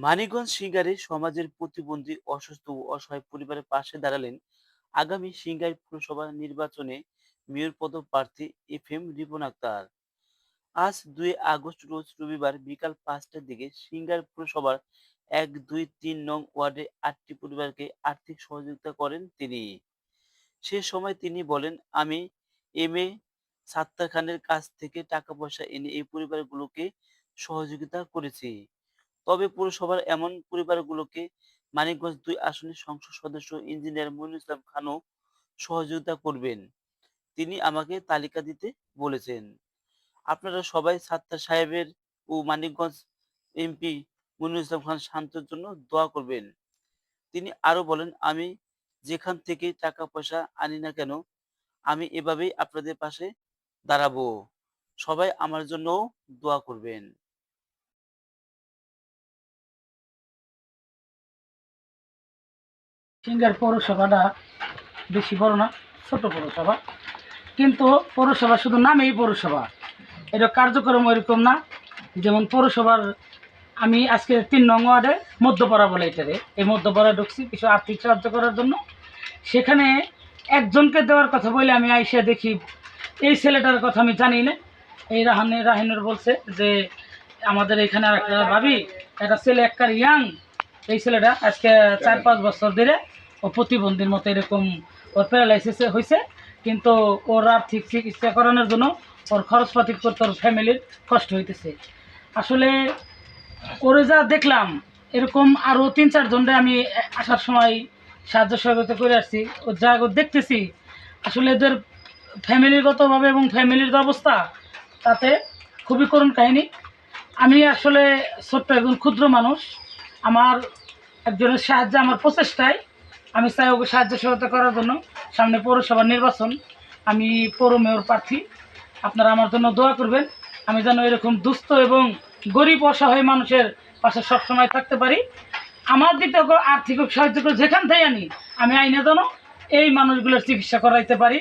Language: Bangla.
মানিকগঞ্জ সিংগারে সমাজের প্রতিবন্ধী, অসুস্থ ও অসহায় পরিবারের পাশে দাঁড়ালেন আগামী সিংগাইর পুরসভা নির্বাচনে মেয়র পদপ্রার্থী এফএম রিপন আক্তার। আজ 2 আগস্ট রোজ রবিবার বিকাল 5টার দিকে সিংগাইর পুরসভার 1, 2, 3 নং ওয়ার্ডে 8টি পরিবারকে আর্থিক সহযোগিতা করেন তিনি। সে সময় তিনি বলেন, আমি এম এ সাত্তার খানের কাছ থেকে টাকা পয়সা এনে এই পরিবারগুলোকে সহযোগিতা করেছি। তবে পৌরসভার এমন পরিবারগুলোকে মানিকগঞ্জ 2 আসনের সংসদ সদস্য ইঞ্জিনিয়ার মইনুল ইসলাম খানও সহযোগিতা করবেন। তিনি আমাকে তালিকা দিতে বলেছেন। আপনারা সবাই সাত্তার সাহেবের ও মানিকগঞ্জ এমপি মইনুল ইসলাম খান শান্তির জন্য দোয়া করবেন। তিনি আরো বলেন, আমি যেখান থেকে টাকা পয়সা আনি না কেন, আমি এভাবেই আপনাদের পাশে দাঁড়াবো। সবাই আমার জন্যও দোয়া করবেন। সিংগার পৌরসভাটা বেশি বড় না, ছোট পৌরসভা। কিন্তু পৌরসভা শুধু নামেই পৌরসভা, এটা কার্যক্রম এরকম না। যেমন পৌরসভার আমি আজকে 3 নং ওয়ার্ডে মধ্যপাড়া বলে এটারে, এই মধ্যপাড়া ঢুকছি কিছু আর্থিক সাহায্য করার জন্য। সেখানে একজনকে দেওয়ার কথা বলে আমি আইসা দেখি এই ছেলেটার কথা আমি জানি না। এই রাহিনুর বলছে যে আমাদের এখানে আর একটা ভাবি, একটা ছেলে একবার ইয়াং, এই ছেলেটা আজকে 4-5 বছর ধরে ও প্রতিবন্ধীর মতো এরকম ওর প্যারালাইসিস হয়েছে, কিন্তু ওর আর্থিক চিকিৎসা করানোর জন্য ওর খরচপাতি করতে ওর ফ্যামিলির কষ্ট হইতেছে। আসলে ওরে যা দেখলাম, এরকম আরও 3-4 জনরে আমি আসার সময় সাহায্য সহযোগিতা করে আসছি। ও যা দেখতেছি আসলে এদের ফ্যামিলিগতভাবে এবং ফ্যামিলির অবস্থা তাতে খুবই করুণ কাহিনী। আমি আসলে ছোট্ট একজন ক্ষুদ্র মানুষ, আমার একজনের সাহায্যে, আমার প্রচেষ্টায় আমি চাই ওকে সাহায্য সহায়তা করার জন্য। সামনে পৌরসভার নির্বাচন, আমি পৌর মেয়র প্রার্থী। আপনারা আমার জন্য দোয়া করবেন, আমি যেন এরকম দুস্থ এবং গরিব অসহায় মানুষের পাশে সবসময় থাকতে পারি। আমার দিতে আর্থিক সাহায্য করে যেখান থেকে আনি, আমি আইনে যেন এই মানুষগুলোর চিকিৎসা করাইতে পারি।